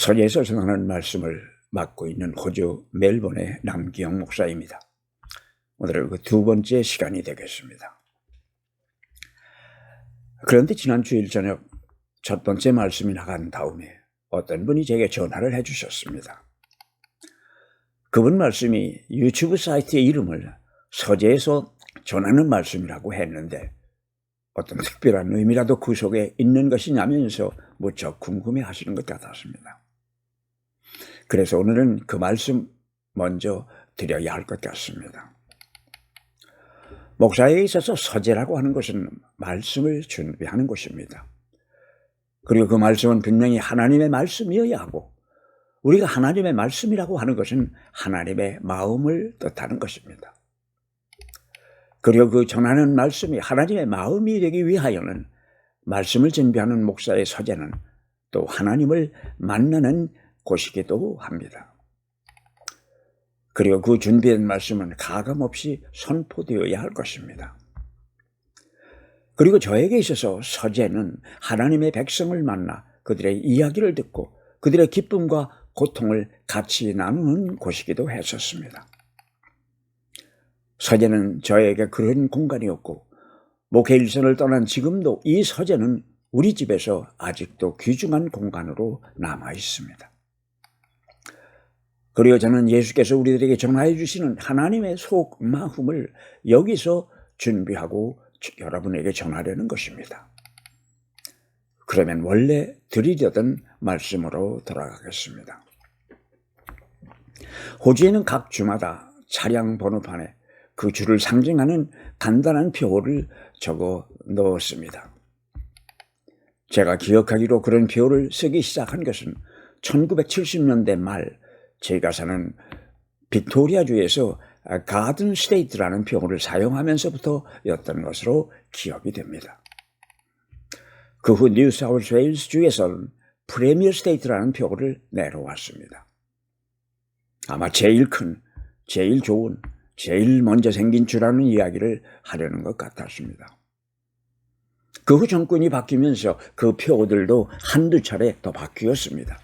서재에서 전하는 말씀을 맡고 있는 호주 멜번의 남기영 목사입니다. 오늘은 그 두 번째 시간이 되겠습니다. 그런데 지난 주일 저녁 첫 번째 말씀이 나간 다음에 어떤 분이 제게 전화를 해주셨습니다. 그분 말씀이 유튜브 사이트의 이름을 서재에서 전하는 말씀이라고 했는데 어떤 특별한 의미라도 그 속에 있는 것이냐면서 무척 궁금해 하시는 것 같았습니다. 그래서 오늘은 그 말씀 먼저 드려야 할 것 같습니다. 목사에 있어서 서재라고 하는 것은 말씀을 준비하는 것입니다. 그리고 그 말씀은 분명히 하나님의 말씀이어야 하고 우리가 하나님의 말씀이라고 하는 것은 하나님의 마음을 뜻하는 것입니다. 그리고 그 전하는 말씀이 하나님의 마음이 되기 위하여는 말씀을 준비하는 목사의 서재는 또 하나님을 만나는 곳이기도 합니다. 그리고 그 준비된 말씀은 가감없이 선포되어야 할 것입니다. 그리고 저에게 있어서 서재는 하나님의 백성을 만나 그들의 이야기를 듣고 그들의 기쁨과 고통을 같이 나누는 곳이기도 했었습니다. 서재는 저에게 그런 공간이었고 목회 일선을 떠난 지금도 이 서재는 우리 집에서 아직도 귀중한 공간으로 남아 있습니다. 그리고 저는 예수께서 우리들에게 전하여 주시는 하나님의 속마음을 여기서 준비하고 여러분에게 전하려는 것입니다. 그러면 원래 드리려던 말씀으로 돌아가겠습니다. 호주에는 각 주마다 차량 번호판에 그 주를 상징하는 간단한 표를 적어 넣었습니다. 제가 기억하기로 그런 표를 쓰기 시작한 것은 1970년대 말 제가 사는 빅토리아주에서 가든 스테이트라는 표를 사용하면서부터였던 것으로 기억이 됩니다. 그 후 뉴사우스웨일스 주에서는 프리미어 스테이트라는 표를 내려왔습니다. 아마 제일 큰, 제일 좋은, 제일 먼저 생긴 주라는 이야기를 하려는 것 같았습니다. 그 후 정권이 바뀌면서 그 표들도 한두 차례 더 바뀌었습니다.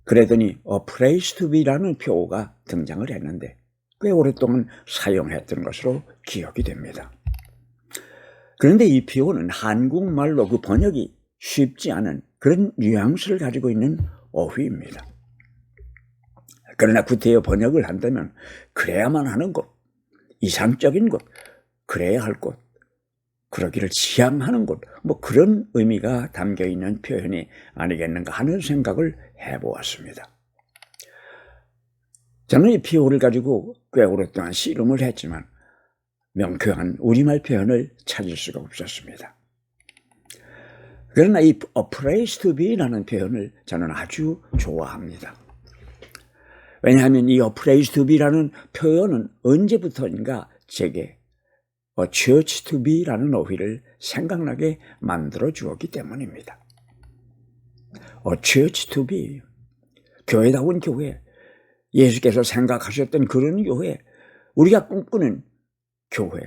그러더니 A Place to Be라는 표가 등장을 했는데 꽤 오랫동안 사용했던 것으로 기억이 됩니다. 그런데 이 표는 한국말로 그 번역이 쉽지 않은 그런 뉘앙스를 가지고 있는 어휘입니다. 그러나 구태여 번역을 한다면 그래야만 하는 곳, 이상적인 곳, 그래야 할 곳, 그러기를 지향하는 곳, 뭐 그런 의미가 담겨있는 표현이 아니겠는가 하는 생각을 해보았습니다. 저는 이 표를 가지고 꽤 오랫동안 씨름을 했지만 명쾌한 우리말 표현을 찾을 수가 없었습니다. 그러나 이 A Place to Be라는 표현을 저는 아주 좋아합니다. 왜냐하면 이 A Place to Be라는 표현은 언제부터인가 제게 A Church to Be라는 어휘를 생각나게 만들어 주었기 때문입니다. A Church to Be, 교회다운 교회, 예수께서 생각하셨던 그런 교회, 우리가 꿈꾸는 교회,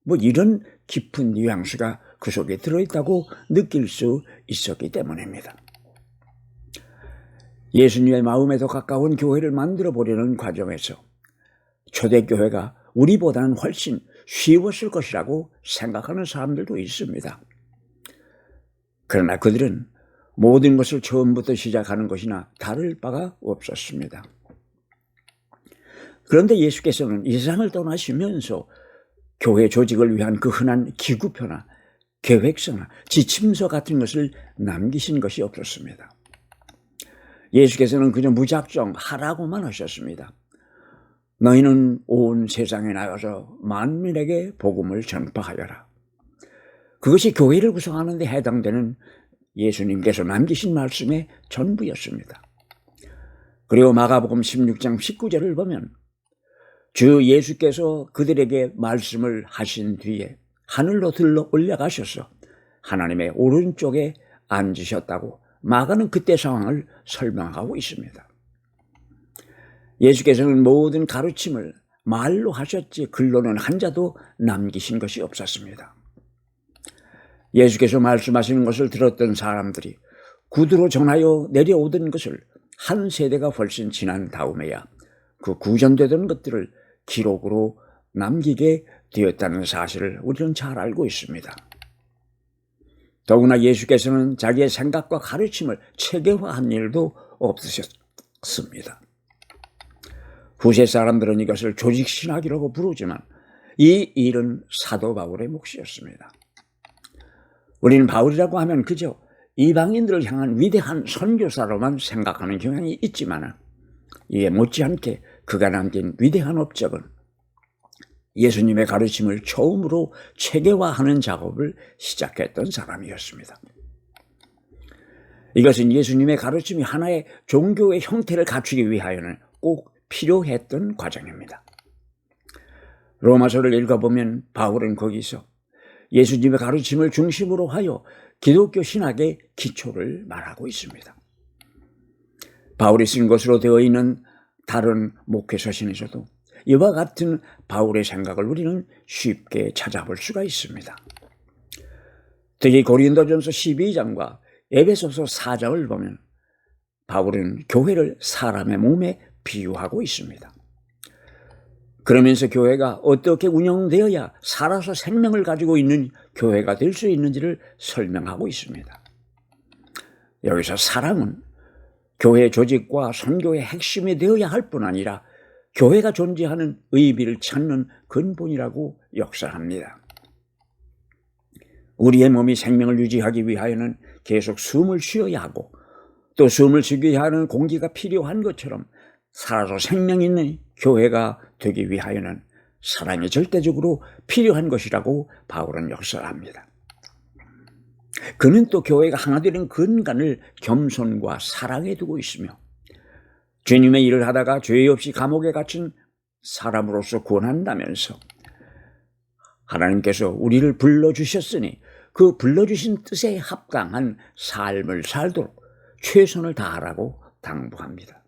뭐 이런 깊은 뉘앙스가 그 속에 들어있다고 느낄 수 있었기 때문입니다. 예수님의 마음에 더 가까운 교회를 만들어 보려는 과정에서 초대교회가 우리보다는 훨씬 쉬웠을 것이라고 생각하는 사람들도 있습니다. 그러나 그들은 모든 것을 처음부터 시작하는 것이나 다를 바가 없었습니다. 그런데 예수께서는 이 세상을 떠나시면서 교회 조직을 위한 그 흔한 기구표나 계획서나 지침서 같은 것을 남기신 것이 없었습니다. 예수께서는 그저 무작정 하라고만 하셨습니다. 너희는 온 세상에 나가서 만민에게 복음을 전파하여라. 그것이 교회를 구성하는 데 해당되는 예수님께서 남기신 말씀의 전부였습니다. 그리고 마가복음 16장 19절을 보면 주 예수께서 그들에게 말씀을 하신 뒤에 하늘로 들러 올라가셔서 하나님의 오른쪽에 앉으셨다고 마가는 그때 상황을 설명하고 있습니다. 예수께서는 모든 가르침을 말로 하셨지 글로는 한자도 남기신 것이 없었습니다. 예수께서 말씀하시는 것을 들었던 사람들이 구두로 전하여 내려오던 것을 한 세대가 훨씬 지난 다음에야 그 구전되던 것들을 기록으로 남기게 되었다는 사실을 우리는 잘 알고 있습니다. 더구나 예수께서는 자기의 생각과 가르침을 체계화한 일도 없으셨습니다. 후세 사람들은 이것을 조직신학이라고 부르지만 이 일은 사도 바울의 몫이었습니다. 우리는 바울이라고 하면 그저 이방인들을 향한 위대한 선교사로만 생각하는 경향이 있지만 이에 못지않게 그가 남긴 위대한 업적은 예수님의 가르침을 처음으로 체계화하는 작업을 시작했던 사람이었습니다. 이것은 예수님의 가르침이 하나의 종교의 형태를 갖추기 위하여는 꼭 필요했던 과정입니다. 로마서를 읽어보면 바울은 거기서 예수님의 가르침을 중심으로 하여 기독교 신학의 기초를 말하고 있습니다. 바울이 쓴 것으로 되어 있는 다른 목회서신에서도 이와 같은 바울의 생각을 우리는 쉽게 찾아볼 수가 있습니다. 특히 고린도전서 12장과 에베소서 4장을 보면 바울은 교회를 사람의 몸에 비유하고 있습니다. 그러면서 교회가 어떻게 운영되어야 살아서 생명을 가지고 있는 교회가 될 수 있는지를 설명하고 있습니다. 여기서 사랑은 교회 조직과 선교의 핵심이 되어야 할 뿐 아니라 교회가 존재하는 의미를 찾는 근본이라고 역사합니다. 우리의 몸이 생명을 유지하기 위하여는 계속 숨을 쉬어야 하고 또 숨을 쉬게 하는 공기가 필요한 것처럼 살아서 생명 있는 교회가 되기 위하여는 사랑이 절대적으로 필요한 것이라고 바울은 역설합니다. 그는 또 교회가 하나 되는 근간을 겸손과 사랑에 두고 있으며 주님의 일을 하다가 죄 없이 감옥에 갇힌 사람으로서 구원한다면서 하나님께서 우리를 불러주셨으니 그 불러주신 뜻에 합당한 삶을 살도록 최선을 다하라고 당부합니다.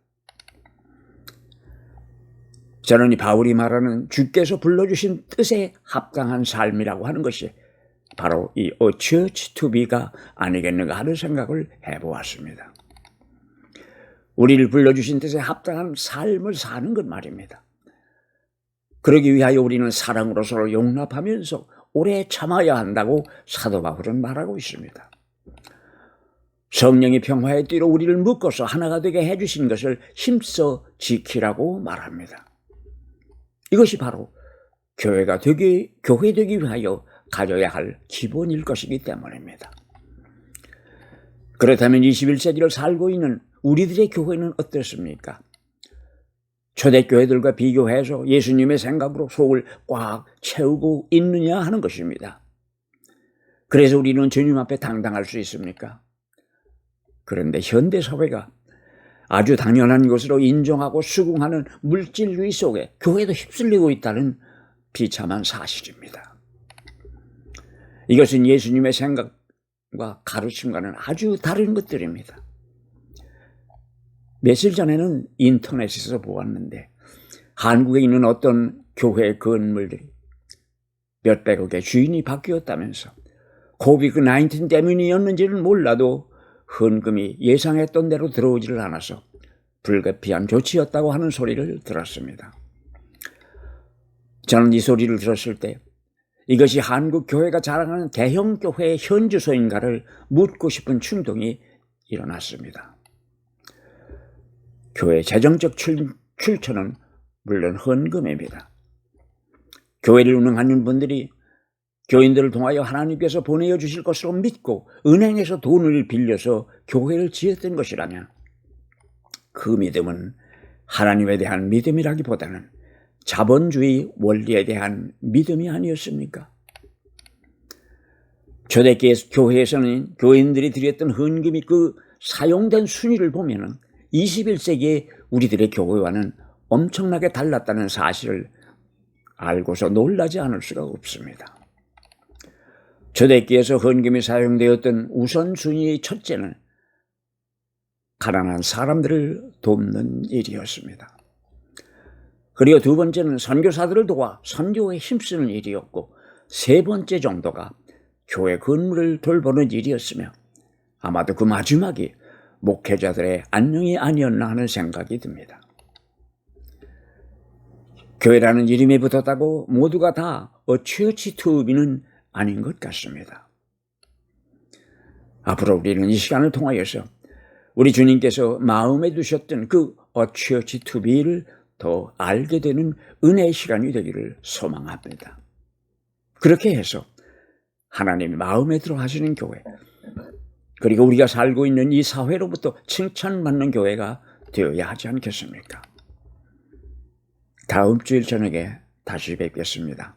저는 이 바울이 말하는 주께서 불러주신 뜻에 합당한 삶이라고 하는 것이 바로 이 A Church to Be가 아니겠는가 하는 생각을 해보았습니다. 우리를 불러주신 뜻에 합당한 삶을 사는 것 말입니다. 그러기 위하여 우리는 사랑으로 서로 용납하면서 오래 참아야 한다고 사도 바울은 말하고 있습니다. 성령이 평화의 띠로 우리를 묶어서 하나가 되게 해주신 것을 힘써 지키라고 말합니다. 이것이 바로 교회 되기 위하여 가져야 할 기본일 것이기 때문입니다. 그렇다면 21세기를 살고 있는 우리들의 교회는 어떻습니까? 초대교회들과 비교해서 예수님의 생각으로 속을 꽉 채우고 있느냐 하는 것입니다. 그래서 우리는 주님 앞에 당당할 수 있습니까? 그런데 현대사회가 아주 당연한 것으로 인정하고 수긍하는 물질주의 속에 교회도 휩쓸리고 있다는 비참한 사실입니다. 이것은 예수님의 생각과 가르침과는 아주 다른 것들입니다. 며칠 전에는 인터넷에서 보았는데 한국에 있는 어떤 교회 건물들이 몇백억의 주인이 바뀌었다면서 코비드-19 때문이었는지는 몰라도 헌금이 예상했던 대로 들어오지를 않아서 불가피한 조치였다고 하는 소리를 들었습니다. 저는 이 소리를 들었을 때 이것이 한국 교회가 자랑하는 대형 교회의 현주소인가를 묻고 싶은 충동이 일어났습니다. 교회 재정적 출처는 물론 헌금입니다. 교회를 운영하는 분들이 교인들을 통하여 하나님께서 보내어 주실 것으로 믿고 은행에서 돈을 빌려서 교회를 지었던 것이라면 그 믿음은 하나님에 대한 믿음이라기보다는 자본주의 원리에 대한 믿음이 아니었습니까? 초대교회 교회에서는 교인들이 드렸던 헌금이 그 사용된 순위를 보면은 21세기의 우리들의 교회와는 엄청나게 달랐다는 사실을 알고서 놀라지 않을 수가 없습니다. 초대교회에서 헌금이 사용되었던 우선순위의 첫째는 가난한 사람들을 돕는 일이었습니다. 그리고 두 번째는 선교사들을 도와 선교에 힘쓰는 일이었고 세 번째 정도가 교회 건물을 돌보는 일이었으며 아마도 그 마지막이 목회자들의 안녕이 아니었나 하는 생각이 듭니다. 교회라는 이름이 붙었다고 모두가 다 church to be는 아닌 것 같습니다. 앞으로 우리는 이 시간을 통하여서 우리 주님께서 마음에 두셨던 그 church to be를 더 알게 되는 은혜의 시간이 되기를 소망합니다. 그렇게 해서 하나님이 마음에 들어 하시는 교회, 그리고 우리가 살고 있는 이 사회로부터 칭찬받는 교회가 되어야 하지 않겠습니까? 다음 주일 저녁에 다시 뵙겠습니다.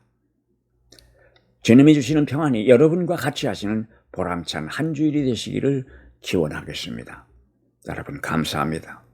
주님이 주시는 평안이 여러분과 같이 하시는 보람찬 한 주일이 되시기를 기원하겠습니다. 여러분 감사합니다.